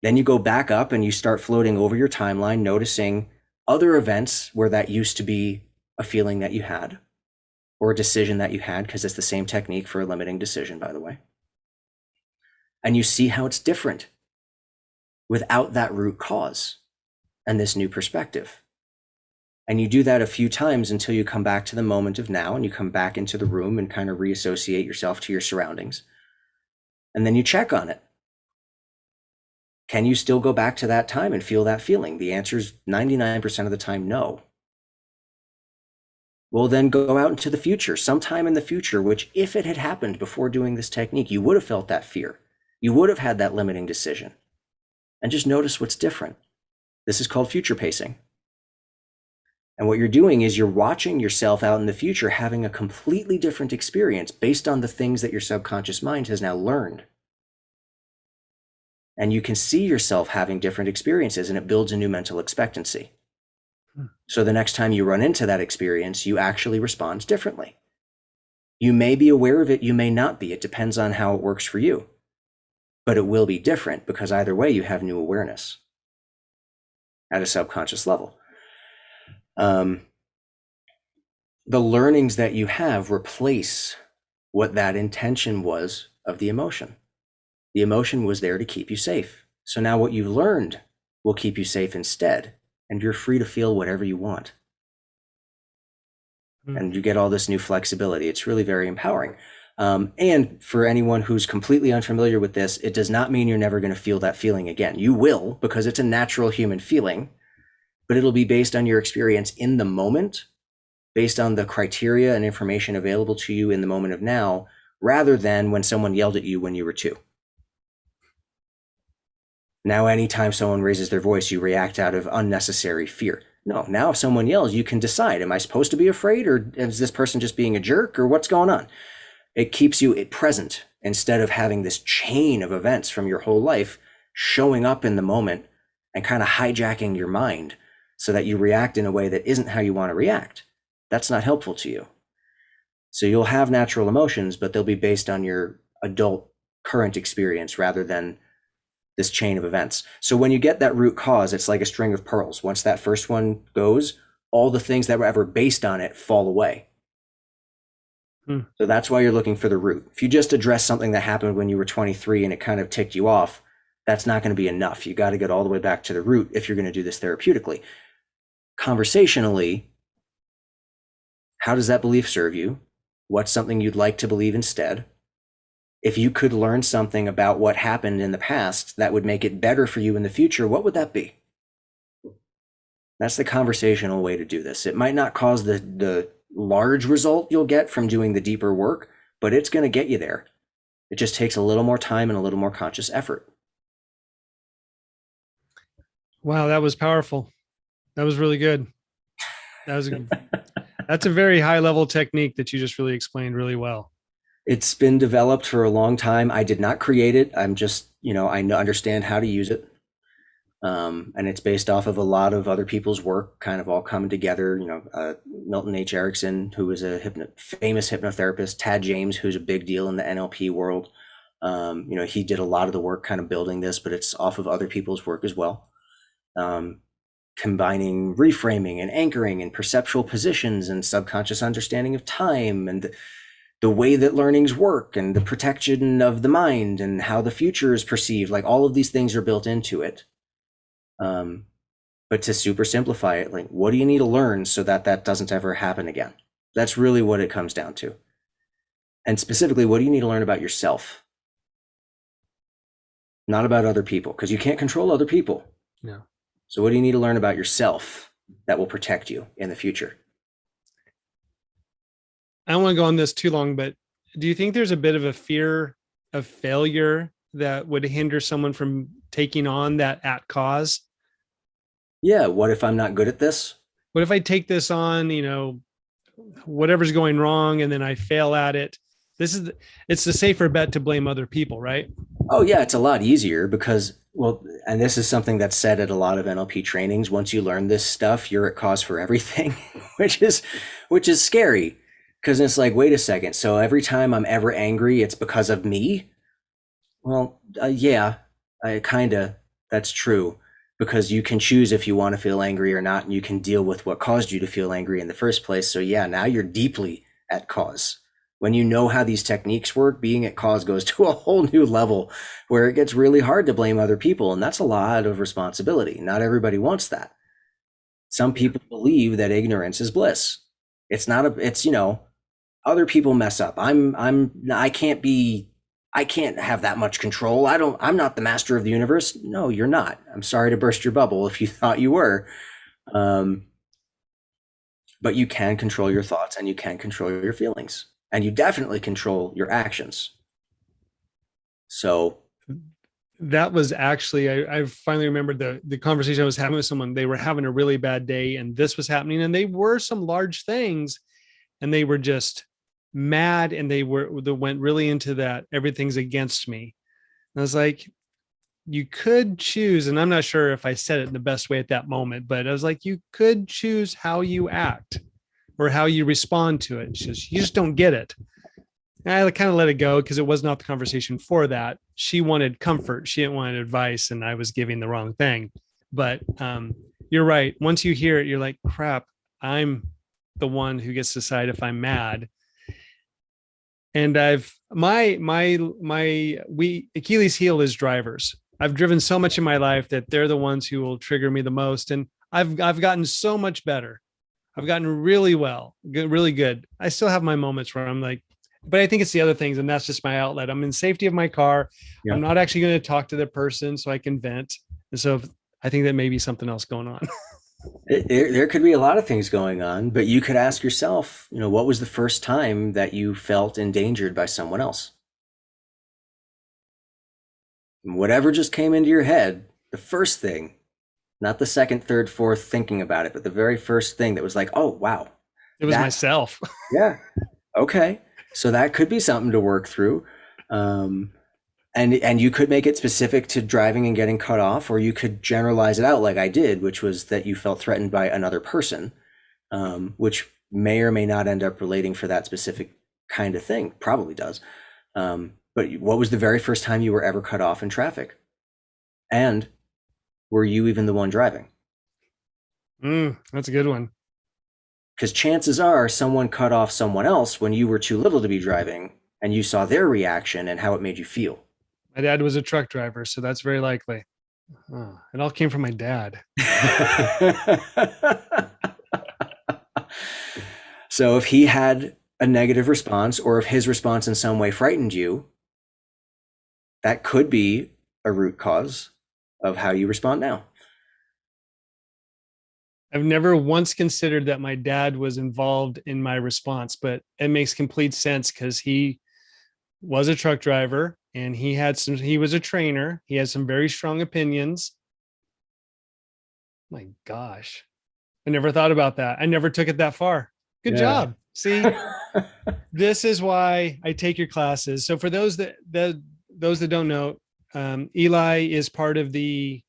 Then you go back up and you start floating over your timeline, noticing other events where that used to be a feeling that you had or a decision that you had, because it's the same technique for a limiting decision, by the way. And you see how it's different without that root cause and this new perspective. And you do that a few times until you come back to the moment of now and you come back into the room and kind of reassociate yourself to your surroundings. And then you check on it. Can you still go back to that time and feel that feeling? The answer is 99% of the time, no. Well, then go out into the future, sometime in the future, which if it had happened before doing this technique, you would have felt that fear. You would have had that limiting decision. And just notice what's different. This is called future pacing. And what you're doing is you're watching yourself out in the future having a completely different experience based on the things that your subconscious mind has now learned. And you can see yourself having different experiences, and it builds a new mental expectancy. So the next time you run into that experience, you actually respond differently. You may be aware of it, you may not be. It depends on how it works for you. But it will be different because either way, you have new awareness at a subconscious level. The learnings that you have replace what that intention was of the emotion. The emotion was there to keep you safe. So now what you've learned will keep you safe instead, and you're free to feel whatever you want. And you get all this new flexibility. It's really very empowering. And for anyone who's completely unfamiliar with this, it does not mean you're never going to feel that feeling again. You will, because it's a natural human feeling, but it'll be based on your experience in the moment, based on the criteria and information available to you in the moment of now, rather than when someone yelled at you when you were 2. Now, anytime someone raises their voice, you react out of unnecessary fear. No, now if someone yells, you can decide, am I supposed to be afraid, or is this person just being a jerk, or what's going on? It keeps you present instead of having this chain of events from your whole life showing up in the moment and kind of hijacking your mind. so that you react in a way that isn't how you want to react. That's not helpful to you. So you'll have natural emotions, but they'll be based on your adult current experience rather than this chain of events. So when you get that root cause, it's like a string of pearls. Once that first one goes, all the things that were ever based on it fall away. Hmm. So that's why you're looking for the root. If you just address something that happened when you were 23 and it kind of ticked you off, that's not going to be enough. You got to get all the way back to the root if you're going to do this therapeutically. Conversationally, how does that belief serve you? What's something you'd like to believe instead? If you could learn something about what happened in the past that would make it better for you in the future, what would that be? That's the conversational way to do this. It might not cause the large result you'll get from doing the deeper work, but it's going to get you there. It just takes a little more time and a little more conscious effort. Wow, that was powerful. That was really good. That was that's a very high level technique that you just really explained really well. It's been developed for a long time. I did not create it. I'm just, I understand how to use it. And it's based off of a lot of other people's work, kind of all coming together. Milton H. Erickson, who was a famous hypnotherapist, Tad James, who's a big deal in the NLP world. He did a lot of the work kind of building this, but it's off of other people's work as well. Combining reframing and anchoring and perceptual positions and subconscious understanding of time and the way that learnings work and the protection of the mind and how the future is perceived. Like all of these things are built into it. But to super simplify it, like, what do you need to learn so that that doesn't ever happen again? That's really what it comes down to. And specifically, what do you need to learn about yourself? Not about other people, because you can't control other people. No. So what do you need to learn about yourself that will protect you in the future? I don't want to go on this too long, but do you think there's a bit of a fear of failure that would hinder someone from taking on that at cause? Yeah, what if I'm not good at this? What if I take this on, whatever's going wrong and then I fail at it? It's the safer bet to blame other people, right? Oh yeah, it's a lot easier because, well, and this is something that's said at a lot of NLP trainings. Once you learn this stuff, you're at cause for everything, which is scary because it's like, wait a second. So every time I'm ever angry, it's because of me. Well, yeah, I kind of, that's true because you can choose if you want to feel angry or not, and you can deal with what caused you to feel angry in the first place. So yeah, now you're deeply at cause. When you know how these techniques work, being at cause goes to a whole new level where it gets really hard to blame other people. And that's a lot of responsibility. Not everybody wants that. Some Yeah. people believe that ignorance is bliss. It's not it's, other people mess up. I can't have that much control. I'm not the master of the universe. No, you're not. I'm sorry to burst your bubble if you thought you were. Um, but you can control your thoughts and you can control your feelings and you definitely control your actions. So, That was actually, I finally remembered the conversation I was having with someone. They were having a really bad day and this was happening and they were some large things and they were just mad and they went really into that everything's against me. And I was like, you could choose, and I'm not sure if I said it in the best way at that moment, but I was like, you could choose how you act or how you respond to it. It's just, you just don't get it. And I kind of let it go because it was not the conversation for that. She wanted comfort. She didn't want advice, and I was giving the wrong thing. But you're right. Once you hear it, you're like, crap, I'm the one who gets to decide if I'm mad. And I've we Achilles heel is drivers. I've driven so much in my life that they're the ones who will trigger me the most. And I've gotten so much better. I've gotten really well, good, really good. I still have my moments where I'm like, but I think it's the other things, and that's just my outlet. I'm in safety of my car. yeah, I'm not actually going to talk to the person so I can vent. And so I think that may be something else going on. there could be a lot of things going on, but you could ask yourself, what was the first time that you felt endangered by someone else? Whatever just came into your head, the first thing, not the second, third, fourth thinking about it, but the very first thing that was like, oh, wow, It was that, myself. yeah, okay. So that could be something to work through. And you could make it specific to driving and getting cut off, or you could generalize it out like I did, which was that you felt threatened by another person, which may or may not end up relating for that specific kind of thing. Probably does. But what was the very first time you were ever cut off in traffic? And were you even the one driving? That's a good one. Because chances are someone cut off someone else when you were too little to be driving, and you saw their reaction and how it made you feel. My dad was a truck driver, so that's very likely. Oh, it all came from my dad. So if he had a negative response, or if his response in some way frightened you, that could be a root cause of how you respond now. I've never once considered that my dad was involved in my response, but it makes complete sense because he was a truck driver and he was a trainer. He had some very strong opinions. My gosh. I never thought about that. I never took it that far. Good Yeah. job. See, this is why I take your classes. So for those that don't know, Eli is part of the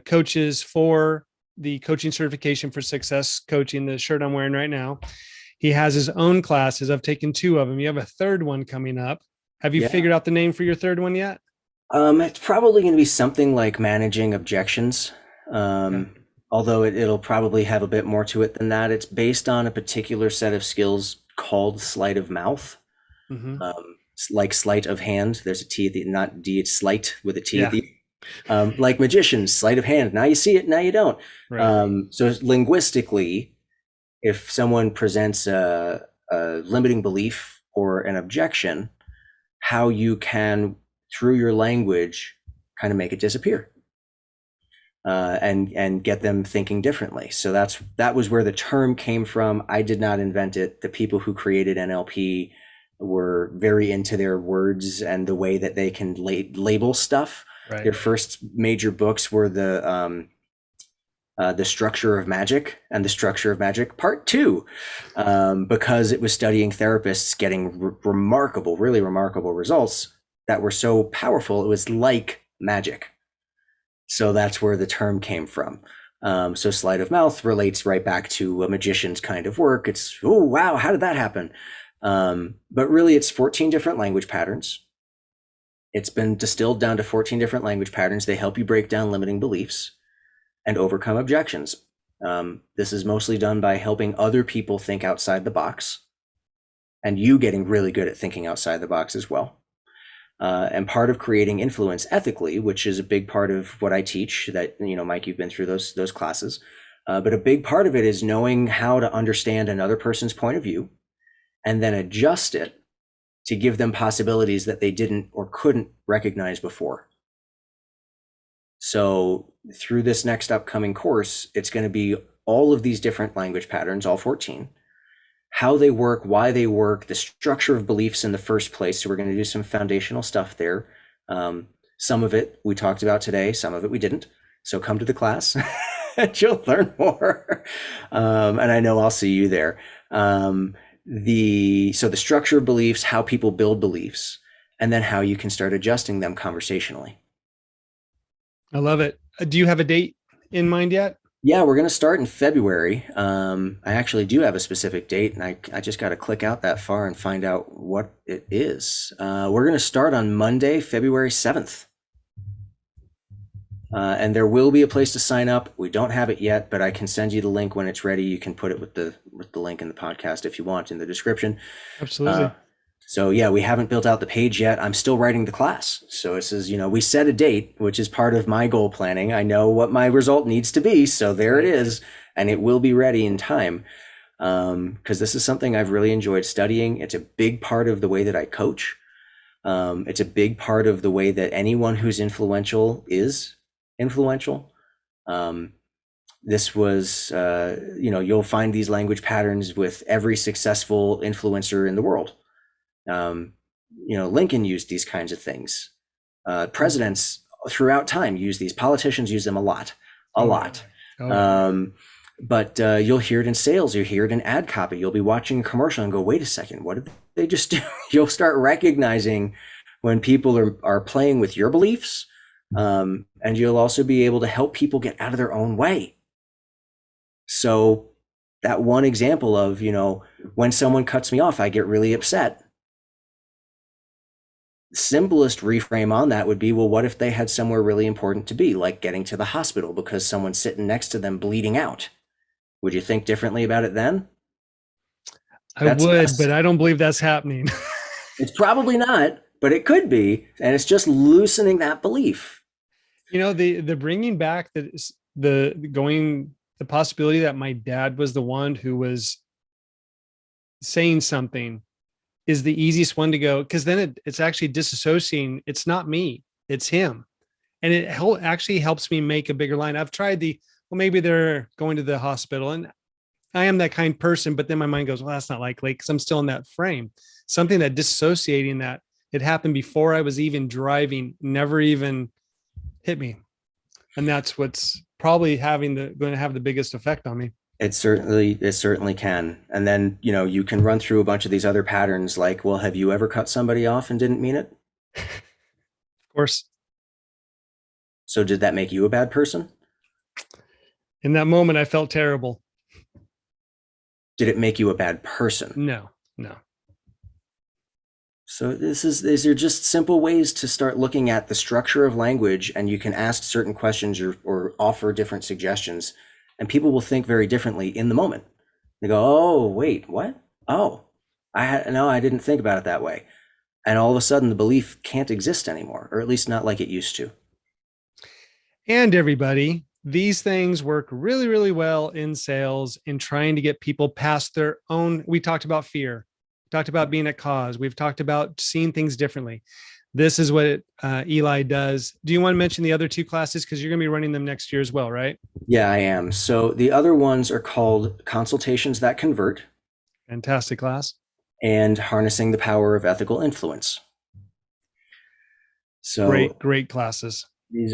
coaches for the coaching certification for success coaching, the shirt I'm wearing right now. He has his own classes. I've taken 2 of them. You have a third one coming up. Have you Yeah. figured out the name for your third one yet? It's probably going to be something like managing objections. Okay. Although it'll probably have a bit more to it than that. It's based on a particular set of skills called sleight of mouth. Mm-hmm. Like sleight of hand. There's a T at the, not D, it's sleight with a T at Yeah. the. Like magicians, sleight of hand. Now you see it, now you don't. Right. So linguistically, if someone presents a limiting belief or an objection, how you can, through your language, kind of make it disappear. And get them thinking differently. So that was where the term came from. I did not invent it. The people who created NLP were very into their words and the way that they can label stuff. Right. Their first major books were the Structure of Magic and the Structure of Magic Part 2, because it was studying therapists getting really remarkable results that were so powerful. It was like magic. So that's where the term came from. So sleight of mouth relates right back to a magician's kind of work. It's, oh, wow, how did that happen? But really, it's 14 different language patterns. It's been distilled down to 14 different language patterns. They help you break down limiting beliefs and overcome objections. This is mostly done by helping other people think outside the box, and you getting really good at thinking outside the box as well. And part of creating influence ethically, which is a big part of what I teach, that, Mike, you've been through those classes, but a big part of it is knowing how to understand another person's point of view and then adjust it to give them possibilities that they didn't or couldn't recognize before. So through this next upcoming course, it's going to be all of these different language patterns, all 14, how they work, why they work, the structure of beliefs in the first place. So we're going to do some foundational stuff there. Some of it we talked about today, some of it we didn't. So come to the class and you'll learn more. And I know I'll see you there. So the structure of beliefs, how people build beliefs, and then how you can start adjusting them conversationally. I love it. Do you have a date in mind yet? Yeah, we're going to start in February. I actually do have a specific date, and I just got to click out that far and find out what it is. We're going to start on Monday, February 7th. And there will be a place to sign up. We don't have it yet, but I can send you the link when it's ready. You can put it with the link in the podcast if you want, in the description. Absolutely. So yeah, we haven't built out the page yet. I'm still writing the class. So this is, we set a date, which is part of my goal planning. I know what my result needs to be. So there it is. And it will be ready in time. Because this is something I've really enjoyed studying. It's a big part of the way that I coach. It's a big part of the way that anyone who's influential is influential. This was, you'll find these language patterns with every successful influencer in the world. Lincoln used these kinds of things. Presidents throughout time use these. Politicians use them a lot. But you'll hear it in sales. You'll hear it in ad copy. You'll be watching a commercial and go, wait a second, what did they just do? You'll start recognizing when people are playing with your beliefs. And you'll also be able to help people get out of their own way. So that one example of, when someone cuts me off, I get really upset. Simplest reframe on that would be, well, what if they had somewhere really important to be, like getting to the hospital because someone's sitting next to them bleeding out? Would you think differently about it then? I That's would, less. but I don't believe that's happening. It's probably not, but it could be. And it's just loosening that belief. The bringing back the possibility that my dad was the one who was saying something is the easiest one to go, because then it's actually disassociating. It's not me, it's him. And it actually helps me make a bigger line. I've tried well, maybe they're going to the hospital, and I am that kind of person, but then my mind goes, well, that's not likely, because I'm still in that frame. Something that dissociating that it happened before I was even driving, never even hit me. And that's what's probably going to have the biggest effect on me. It certainly can. And then, you can run through a bunch of these other patterns like, well, have you ever cut somebody off and didn't mean it? Of course, So did that make you a bad person? in that moment, I felt terrible. Did it make you a bad person? No, no. So these are just simple ways to start looking at the structure of language, and you can ask certain questions or offer different suggestions, and people will think very differently in the moment. They go, "Oh, wait, what? Oh, no, I didn't think about it that way." And all of a sudden the belief can't exist anymore, or at least not like it used to. And everybody, these things work really, really well in sales in trying to get people past their own. We talked about fear, we talked about being at cause, we've talked about seeing things differently. This is what Eli does. Do you want to mention the other two classes? Because you're going to be running them next year as well, right? Yeah, I am. So the other ones are called Consultations That Convert Fantastic class. and Harnessing the Power of Ethical Influence. So Great, great classes.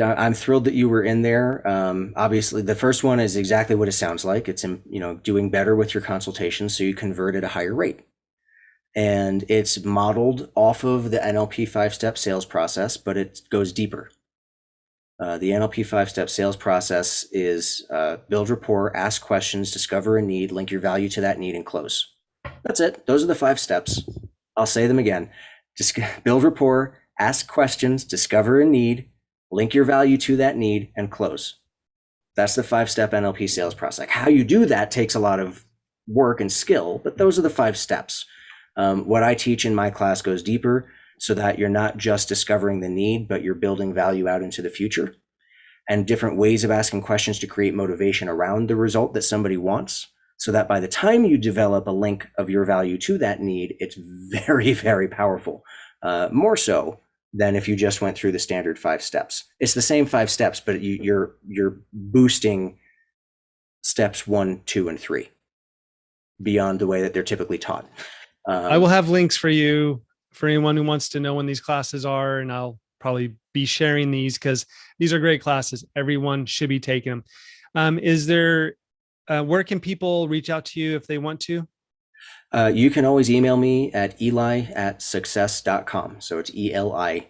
I'm thrilled that you were in there. Obviously, the first one is exactly what it sounds like. It's doing better with your consultations, so you convert at a higher rate, and it's modeled off of the NLP 5-step sales process, but it goes deeper. The NLP 5-step sales process is build rapport, ask questions, discover a need, link your value to that need, and close. That's it. Those are the 5 steps. I'll say them again. Just build rapport, ask questions, discover a need, link your value to that need, and close. That's the 5-step NLP sales process. How you do that takes a lot of work and skill, but those are the 5 steps. What I teach in my class goes deeper so that you're not just discovering the need, but you're building value out into the future, and different ways of asking questions to create motivation around the result that somebody wants, so that by the time you develop a link of your value to that need, it's very, very powerful. More so than if you just went through the standard 5 steps. It's the same 5 steps, but you're boosting steps 1, 2, and 3 beyond the way that they're typically taught. I will have links for you for anyone who wants to know when these classes are, and I'll probably be sharing these because these are great classes. Everyone should be taking them. Is there where can people reach out to you if they want to? You can always email me at eli@success.com. So it's ELI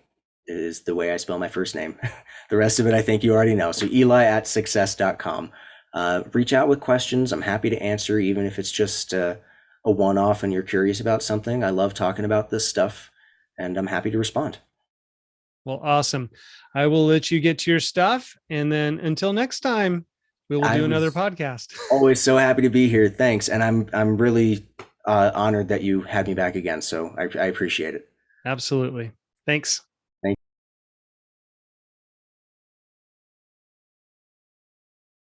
is the way I spell my first name. The rest of it, I think you already know. So eli@success.com. Reach out with questions. I'm happy to answer, even if it's just a one-off and you're curious about something. I love talking about this stuff, and I'm happy to respond. Well, awesome. I will let you get to your stuff. And then until next time, we will I do another was podcast. always so happy to be here. Thanks. And I'm really honored that you had me back again. So I appreciate it. Absolutely. Thanks.